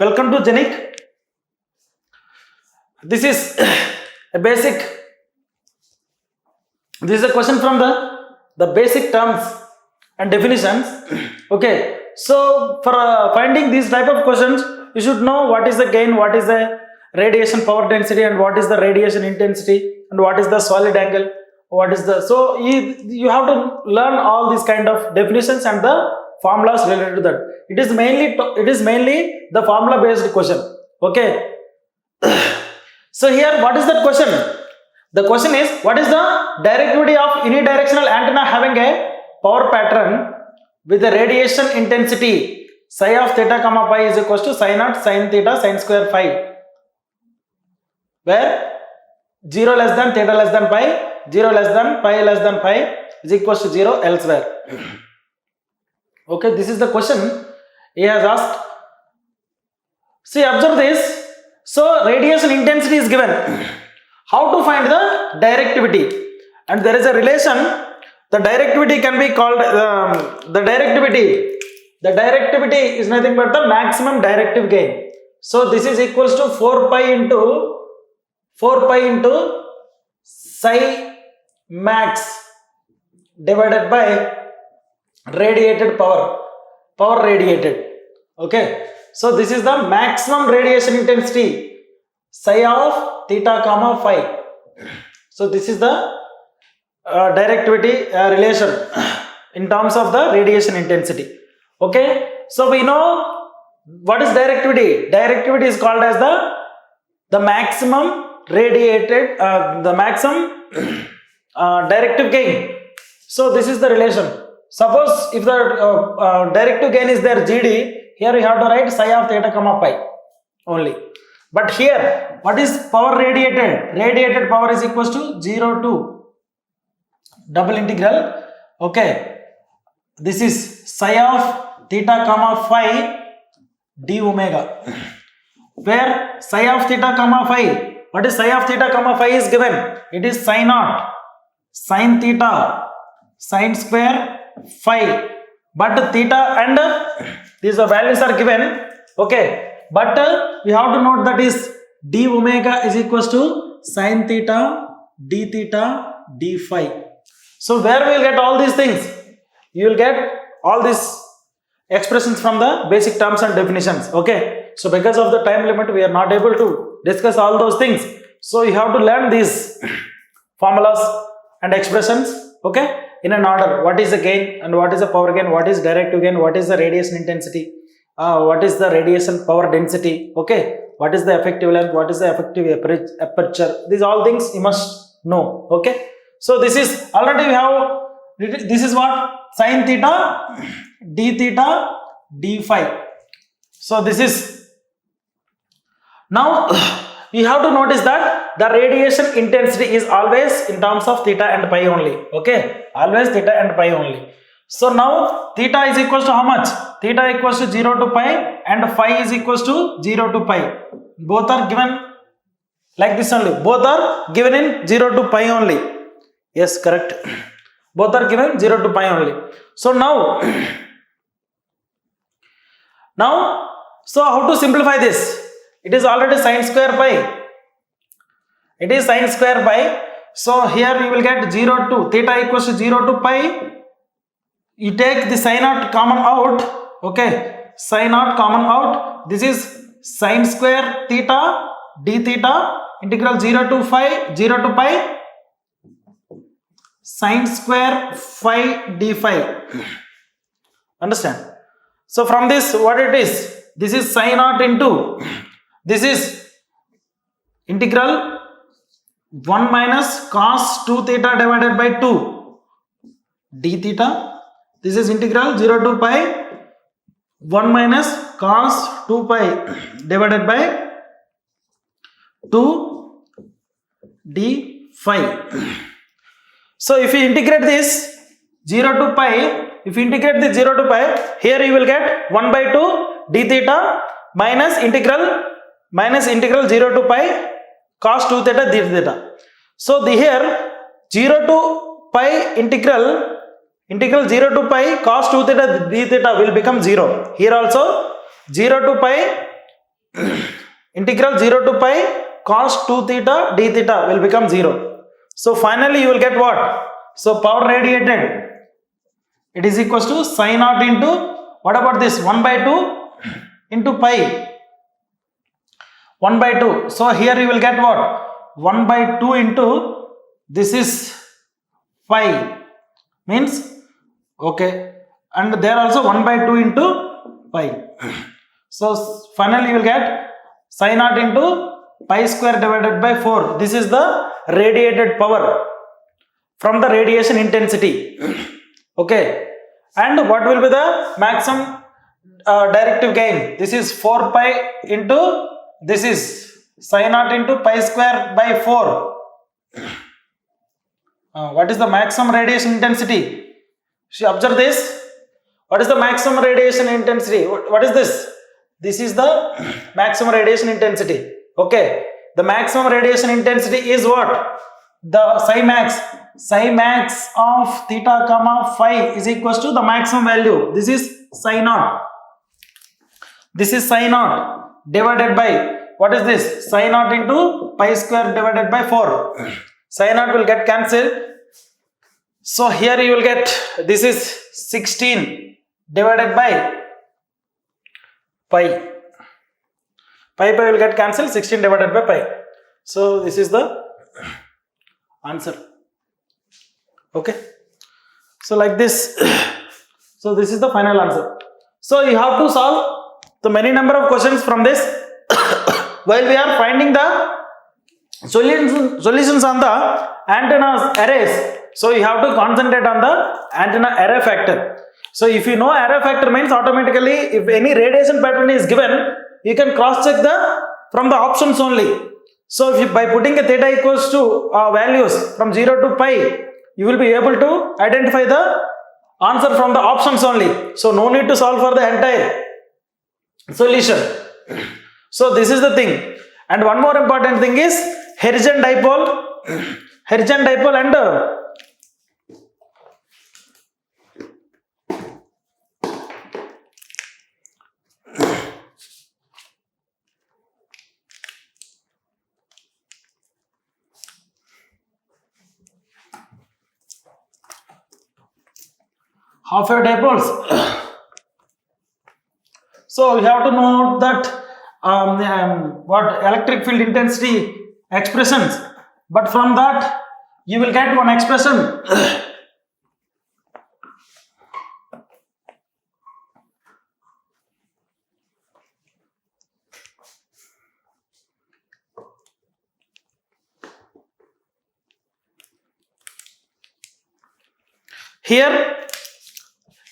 welcome to Genique. This is a basic. This is a question from the basic terms and definitions. Okay, so for finding these type of questions, you should know what is the gain, what is the radiation power density, and what is the radiation intensity, and what is the solid angle, what is the, so you have to learn all these kind of definitions and the formulas related to that. It is mainly the formula based question. Okay. So here, what is that question? The question is, what is the directivity of unidirectional antenna having a power pattern with the radiation intensity psi of theta comma pi is equals to psi naught sin theta sin square phi, where 0 less than theta less than pi, 0 less than pi is equals to 0 elsewhere. Okay, this is the question he has asked. See, observe this. So radiation intensity is given. How to find the directivity? And there is a relation. The directivity can be called the directivity is nothing but the maximum directive gain. So this is equals to 4 pi into psi max divided by radiated power radiated. Okay, so this is the maximum radiation intensity psi of theta comma phi. So this is the directivity relation in terms of the radiation intensity. Okay, so we know what is directivity. Directivity is called as the maximum radiated the maximum directive gain. So this is the relation. Suppose if the directive gain is there GD, here we have to write psi of theta comma pi only. But here, what is power radiated? Radiated power is equals to 0 to double integral. Okay, this is psi of theta comma phi d omega, where psi of theta comma phi, what is psi of theta comma phi is given? It is psi naught sin theta sin square phi, but theta and these values are given. Okay, but we have to note that is d omega is equals to sin theta d phi. So where we will get all these things? You will get all these expressions from the basic terms and definitions. Okay, so because of the time limit, we are not able to discuss all those things. So you have to learn these formulas and expressions. Okay, in an order. What is the gain and what is the power gain? What is directive gain? What is the radiation intensity? What is the radiation power density? Okay, what is the effective length? What is the effective aperture? These all things you must know. Okay, so this is already we have. This is what sin theta d phi. So this is now. You have to notice that the radiation intensity is always in terms of theta and pi only. Okay, always theta and pi only. So now theta is equals to how much? Theta equals to 0 to pi and phi is equals to 0 to pi. Both are given like this only. Both are given in 0 to pi only. Yes, correct. Both are given 0 to pi only. So now, so how to simplify this? It is already sin square pi. It is sin square pi. So here you will get 0 to theta equals to 0 to pi. You take the sin naught common out. Okay, sin naught common out. This is sin square theta d theta integral 0 to pi sin square phi d phi. Understand? So from this, what it is? This is sin naught into. This is integral 1 minus cos 2 theta divided by 2 d theta. This is integral 0 to pi 1 minus cos 2 pi divided by 2 d phi. So if you integrate this 0 to pi, here you will get 1 by 2 d theta minus integral 0 to pi cos 2 theta d theta. So here 0 to pi integral 0 to pi cos 2 theta d theta will become 0. Here also 0 to pi integral 0 to pi cos 2 theta d theta will become 0. So finally you will get what? So power radiated, it is equals to psi naught into, what about this, 1 by 2 into pi, 1 by 2. So here you will get what? 1 by 2 into, this is pi, means, okay, and there also 1 by 2 into pi. So finally you will get psi naught into pi square divided by 4. This is the radiated power from the radiation intensity. Okay, and what will be the maximum directive gain? This is 4 pi into, this is psi naught into pi square by 4. What is the maximum radiation intensity? Observe this. What is the maximum radiation intensity? What is this? This is the maximum radiation intensity. Okay, the maximum radiation intensity is what? The psi max. Psi max of theta comma phi is equals to the maximum value. This is psi naught. This is psi naught divided by, what is this? Psi naught into pi square divided by 4. Psi naught will get cancelled. So here you will get, this is 16 divided by pi. Pi will get cancelled, 16 divided by pi. So this is the answer. Okay. So like this. So this is the final answer. So you have to solve the many number of questions from this while we are finding the solutions on the antenna arrays. So you have to concentrate on the antenna array factor. So if you know array factor means automatically if any radiation pattern is given, you can cross check from the options only. So if you, by putting a theta equals to values from 0 to pi, you will be able to identify the answer from the options only. So no need to solve for the entire solution. So this is the thing. And one more important thing is Hertzian dipole and half-wave dipoles. So you have to know that what electric field intensity expressions, but from that you will get one expression. Here,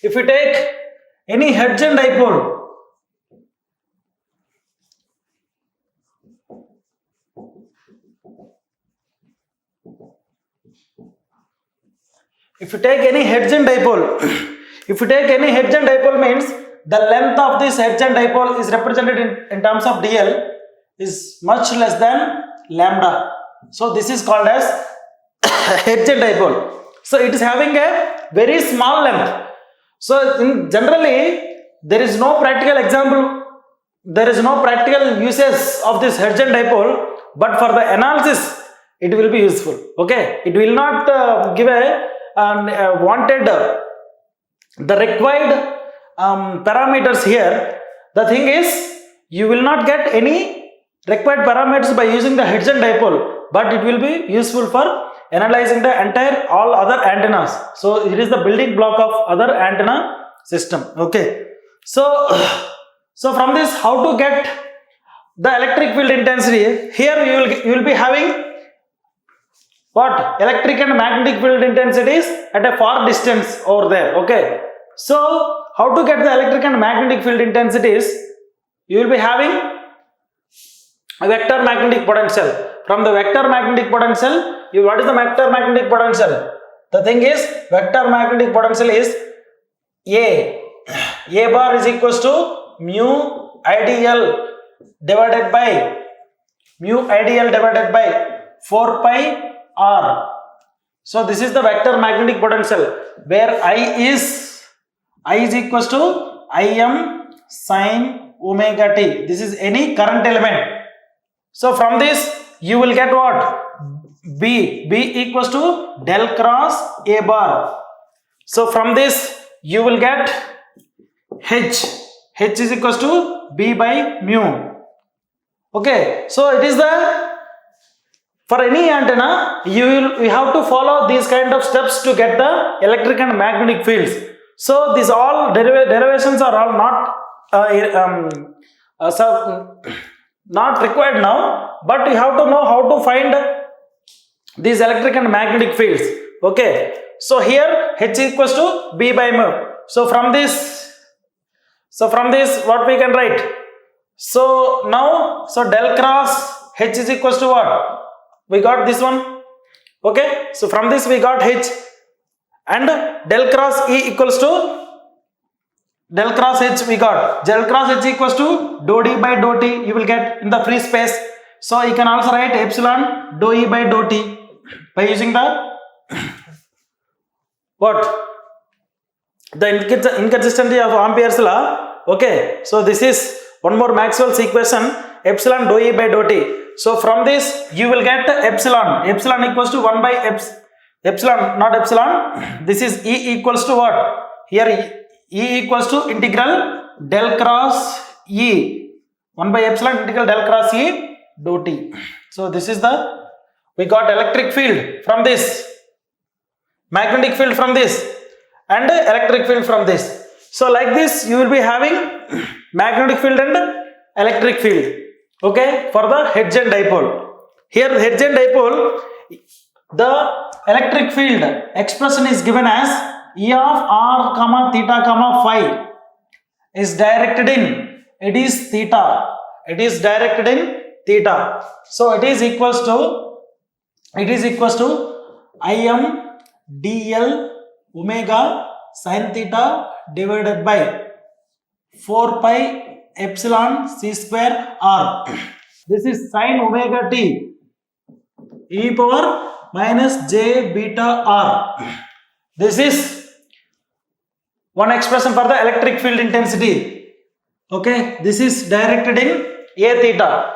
if you take any Hertzian dipole, means the length of this Hertzian dipole is represented in terms of dl is much less than lambda. So this is called as Hertzian dipole. So it is having a very small length. So generally there is no practical example, there is no practical uses of this Hertzian dipole, but for the analysis it will be useful. Okay, it will not give a wanted the required parameters here. The thing is, you will not get any required parameters by using the Hertzian dipole, but it will be useful for analyzing the entire all other antennas. So it is the building block of other antenna system. Okay, so from this, how to get the electric field intensity? Here you will be having what? Electric and magnetic field intensities at a far distance over there. Okay, so how to get the electric and magnetic field intensities? You will be having a vector magnetic potential. From the vector magnetic potential, what is the vector magnetic potential? The thing is, vector magnetic potential is A bar is equals to mu IDL divided by 4 pi r. So this is the vector magnetic potential, where I is equals to Im sin omega t. This is any current element. So from this you will get what? B equals to del cross A bar. So from this you will get H is equals to B by mu. Okay, so it is the, for any antenna we have to follow these kind of steps to get the electric and magnetic fields. So these all derivations are all not required now, but you have to know how to find these electric and magnetic fields. Okay, so here H equals to B by mu. So from this what we can write? So now, so del cross H is equals to what? We got this one. Okay, so from this we got H, and del cross E equals to del cross H we got. Del cross H equals to dou D by dou T you will get in the free space. So you can also write epsilon dou E by dou T by using the what? The inconsistency of Ampere's law. Okay, so this is one more Maxwell's equation, epsilon dou E by dou T. So from this you will get epsilon equals to 1 by epsilon, not epsilon. This is E equals to what? Here E equals to integral del cross E, 1 by epsilon integral del cross E dou T. So this is the, we got electric field from this, magnetic field from this, and electric field from this. So like this you will be having magnetic field and electric field. Okay, for the Hertzian dipole. Here Hertzian dipole, the electric field expression is given as E of r comma theta comma phi is directed in, it is theta, it is directed in theta. So it is equals to Im dl omega sin theta divided by 4 pi epsilon c square r. This is sin omega t e power minus j beta r. This is one expression for the electric field intensity. Okay, this is directed in a theta.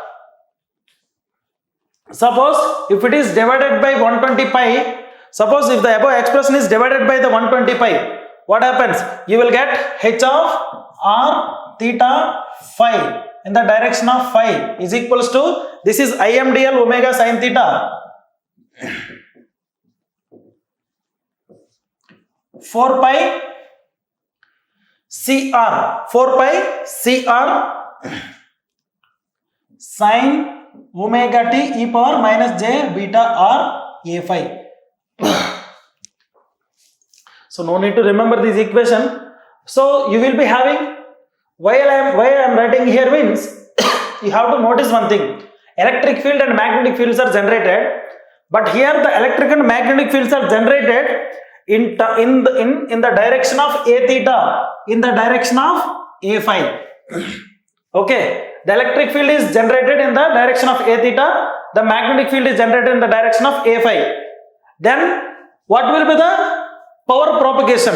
Suppose if it is divided by 120 pi, suppose if the above expression is divided by the 120 pi, what happens? You will get h of r theta phi in the direction of phi is equals to, this is Im dl omega sin theta 4 pi cr sin omega t e power minus j beta r a phi. So no need to remember this equation. So you will be having, why I am writing here means you have to notice one thing. Electric field and magnetic fields are generated, but here the electric and magnetic fields are generated in the direction of a theta, in the direction of a phi. Okay, the electric field is generated in the direction of a theta, the magnetic field is generated in the direction of a phi. Then what will be the power propagation?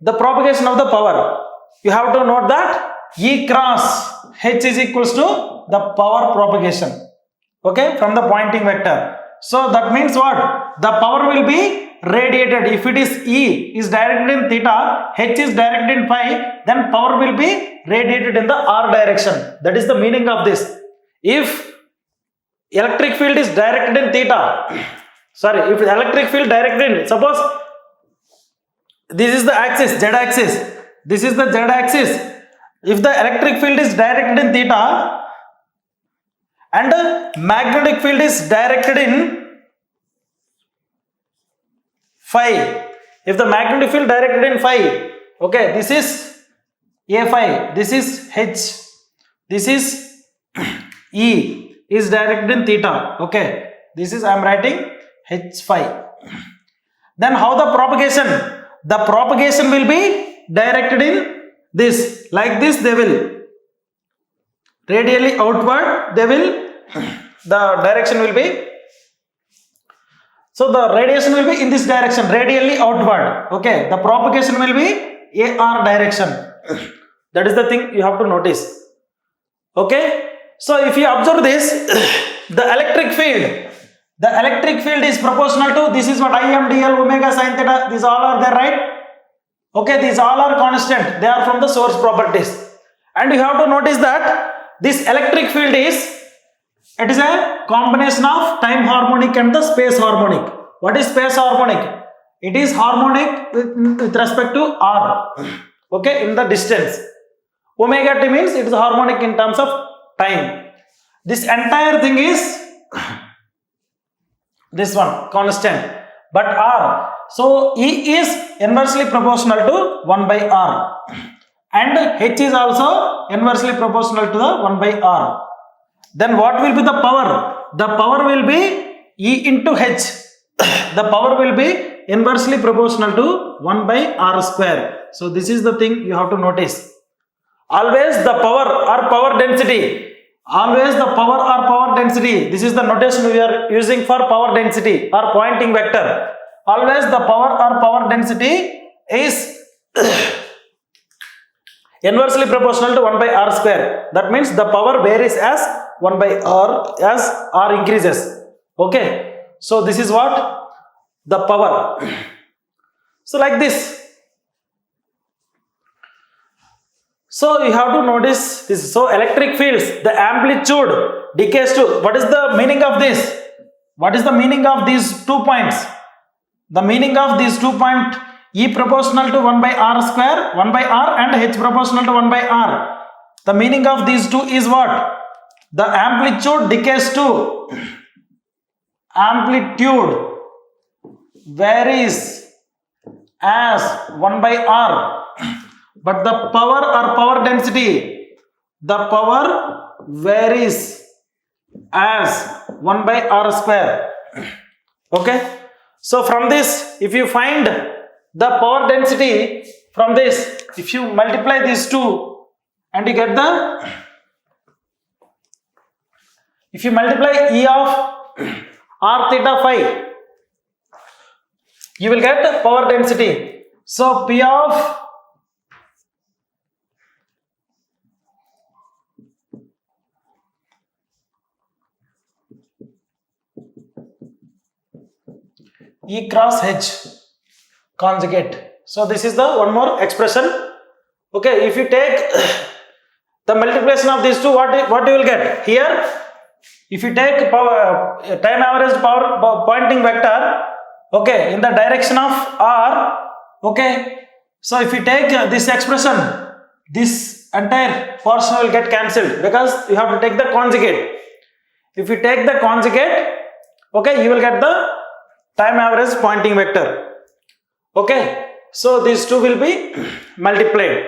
The propagation of the power, you have to note that E cross H is equals to the power propagation, okay, from the pointing vector. So that means what? The power will be radiated. If it is E is directed in theta, H is directed in phi, then power will be radiated in the R direction. That is the meaning of this. If electric field is directed in theta, if the electric field directed in, suppose this is the axis, z axis, this is the z axis. If the electric field is directed in theta and magnetic field is directed in phi, if the magnetic field directed in phi, okay, this is a phi, this is H, this is E is directed in theta, okay, this is I am writing H phi. Then how the propagation? The propagation will be directed in this, like this they will radially outward, they will, the direction will be, so the radiation will be in this direction, radially outward, okay, the propagation will be AR direction. That is the thing you have to notice. Okay, so if you observe this, the electric field is proportional to, this is what Im dl omega sin theta, these all are there, right? Okay, these all are constant, they are from the source properties. And you have to notice that this electric field is, it is a combination of time harmonic and the space harmonic. What is space harmonic? It is harmonic with respect to r, okay, in the distance. Omega t means it is harmonic in terms of time. This entire thing is this one constant, but r, so E is inversely proportional to 1 by r, and H is also inversely proportional to the 1 by r. Then what will be the power? The power will be E into H. The power will be inversely proportional to 1 by r square. So this is the thing you have to notice. Always the power or power density. Always the power or power density. This is the notation we are using for power density or pointing vector. Always the power or power density is inversely proportional to 1 by r square. That means the power varies as 1 by r as r increases. Okay. So this is what the power. So like this. So you have to notice this. So electric fields, the amplitude decays to, what is the meaning of this? What is the meaning of these 2 points? The meaning of these 2 points, E proportional to 1 by r square, 1 by r, and H proportional to 1 by r. The meaning of these two is what? The amplitude decays to, amplitude varies as 1 by r, but the power or power density, the power varies as 1 by r square. Okay, so from this, if you find the power density, from this, if you multiply these two and you get the, if you multiply E of r theta phi, you will get power density. So P of E cross H conjugate. So this is the one more expression. Okay, if you take the multiplication of these two, what you will get here? If you take power, time average power pointing vector, okay, in the direction of r, okay, so if you take this expression, this entire portion will get cancelled because you have to take the conjugate. If you take the conjugate, okay, you will get the time average pointing vector. Okay, so these two will be multiplied.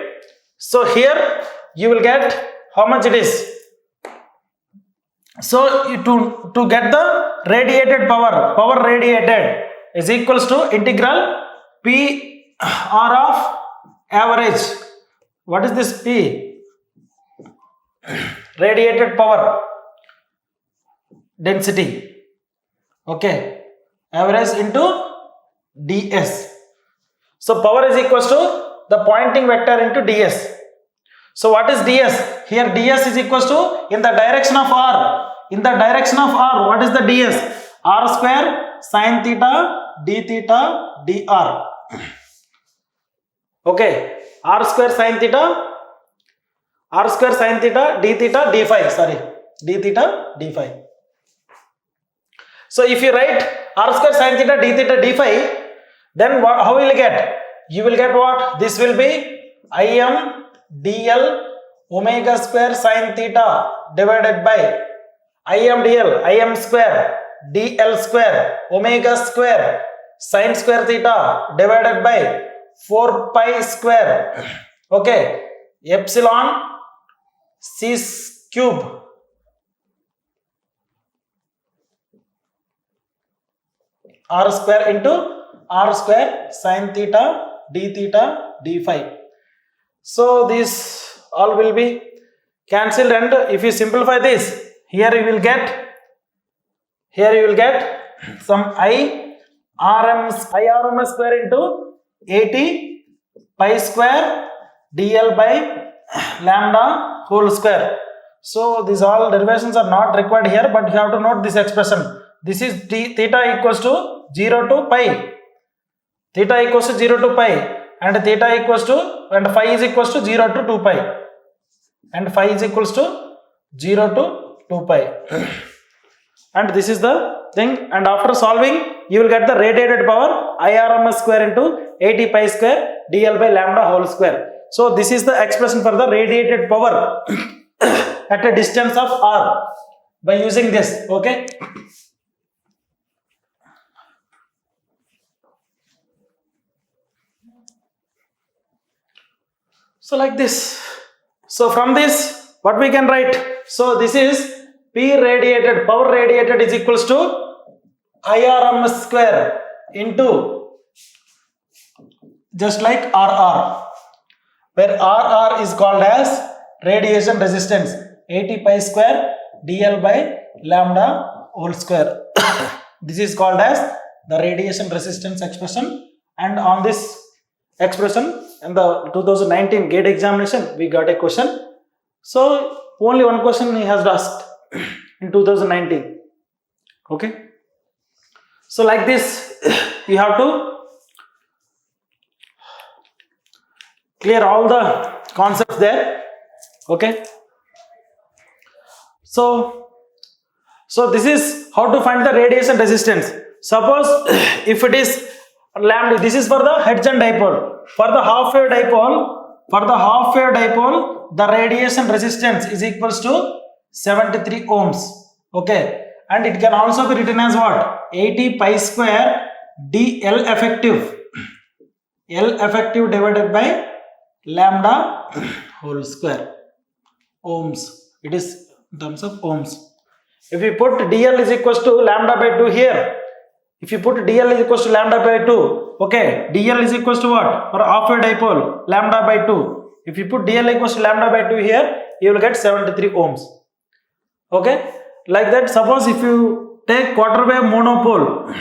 So here you will get how much it is. So to get the radiated power radiated is equals to integral P r of average. What is this P? Radiated power density. Okay, average into ds. So power is equals to the pointing vector into ds. So what is ds? Here ds is equals to, in the direction of r. In the direction of r, what is the ds? R square sin theta d theta dr. Okay, r square sin theta d theta d phi. Sorry, d theta d phi. So if you write r square sin theta d theta d phi, then how will you get? You will get what? This will be Im dl omega square sin theta divided by Im dl Im square dl square omega square sin square theta divided by 4 pi square, okay, epsilon c cube r square into r square sin theta d theta d phi. So this all will be cancelled, and if you simplify this, here you will get some irms square into 80 pi square dl by lambda whole square. So these all derivations are not required here, but you have to note this expression. This is theta equals to 0 to pi. Theta equals to 0 to pi, and theta equals to, and phi is equals to 0 to 2 pi, and phi is equals to 0 to 2 pi. And this is the thing, and after solving you will get the radiated power IRMS square into 80 pi square dl by lambda whole square. So this is the expression for the radiated power at a distance of r by using this. Okay. So like this. So from this, what we can write? So this is P radiated, power radiated is equals to IRMS square into just like RR, where RR is called as radiation resistance, 80 pi square dl by lambda whole square. This is called as the radiation resistance expression, and on this expression in the 2019 GATE examination we got a question. So only one question he has asked in 2019. Okay. So like this you have to clear all the concepts there. Okay. So this is how to find the radiation resistance. Suppose if it is lambda, this is for the Hertzian dipole. For the half wave dipole, the radiation resistance is equals to 73 ohms. Okay, and it can also be written as what? 80 pi square dl effective. L effective divided by lambda whole square. Ohms. It is in terms of ohms. If you put dl is equals to lambda by 2 here, if you put dl is equals to lambda by 2, okay, dl is equals to what? For half wave dipole, lambda by 2. If you put dl equals to lambda by 2 here, you will get 73 ohms. Okay, like that. Suppose if you take quarter wave monopole,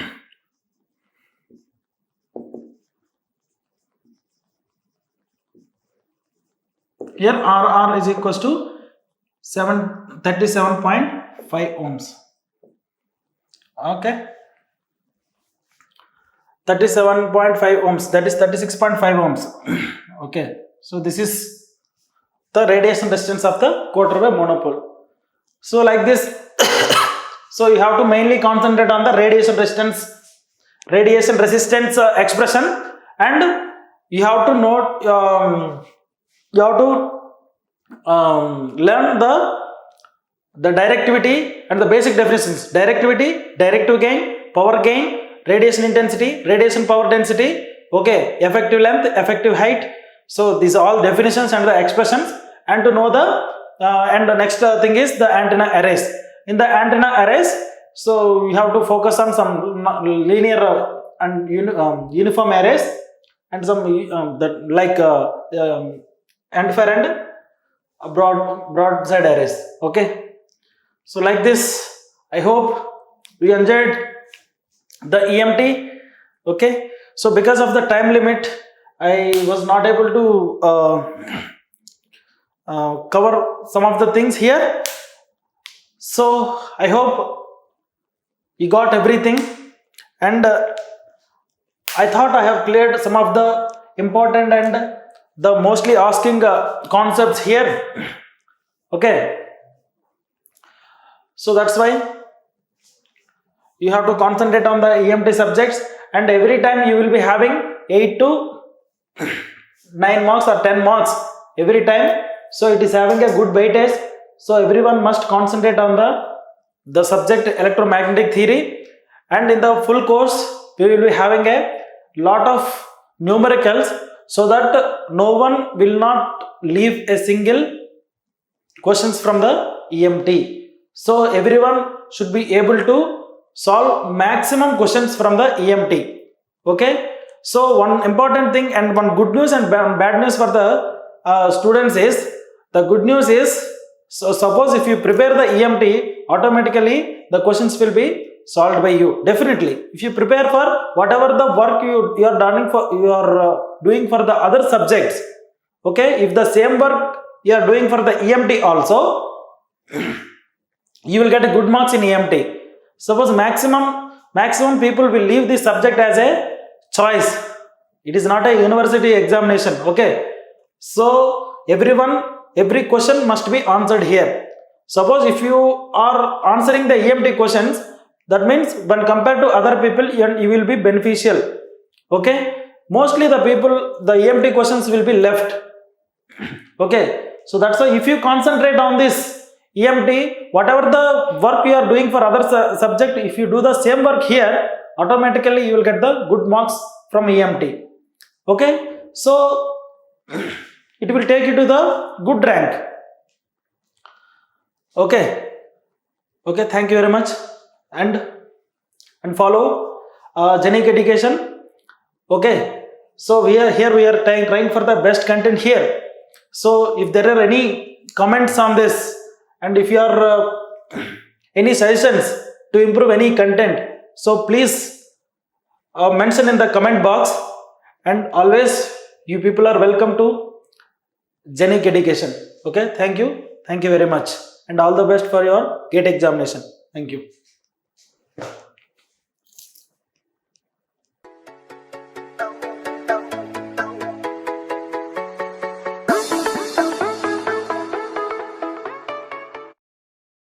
here RR is equals to 37.5 ohms. Okay, 37.5 ohms, that is 36.5 ohms. Okay, so this is the radiation resistance of the quarter wave monopole. So like this, so you have to mainly concentrate on the radiation resistance expression, and you have to note, you have to learn the directivity and the basic definitions. Directivity, directive gain, power gain, radiation intensity, radiation power density, okay, effective length, effective height. So these are all definitions and the expressions, and to know the and the next thing is the antenna arrays. In the antenna arrays, so you have to focus on some linear and uniform arrays, and some that like end fire and broadside arrays. Okay, so like this, I hope you enjoyed the EMT. Okay, so because of the time limit, I was not able to cover some of the things here. So I hope you got everything, and I thought I have cleared some of the important and the mostly asking concepts here. Okay, so that's why you have to concentrate on the EMT subjects, and every time you will be having 8 to 9 marks or 10 marks every time. So it is having a good weightage. So everyone must concentrate on the subject electromagnetic theory, and in the full course we will be having a lot of numericals, so that no one will not leave a single questions from the EMT. So everyone should be able to solve maximum questions from the EMT. Okay, so one important thing and one good news and bad news for the students is, the good news is, so suppose if you prepare the EMT, automatically the questions will be solved by you. Definitely, if you prepare for whatever the work you are doing for the other subjects, okay, if the same work you are doing for the EMT also, you will get a good marks in EMT. Suppose maximum people will leave this subject as a choice. It is not a university examination. Okay, so every question must be answered here. Suppose if you are answering the EMT questions, that means when compared to other people, you will be beneficial. Okay, mostly the EMT questions will be left. Okay, so that's why if you concentrate on this EMT, whatever the work you are doing for other subject, if you do the same work here, automatically you will get the good marks from EMT. Okay, so it will take you to the good rank. Okay, thank you very much, and follow Genique Education. Okay, so we are trying for the best content here. So if there are any comments on this, and if you are any suggestions to improve any content, so please mention in the comment box, and always you people are welcome to Genique Education. Okay, thank you very much, and all the best for your GATE examination. Thank you.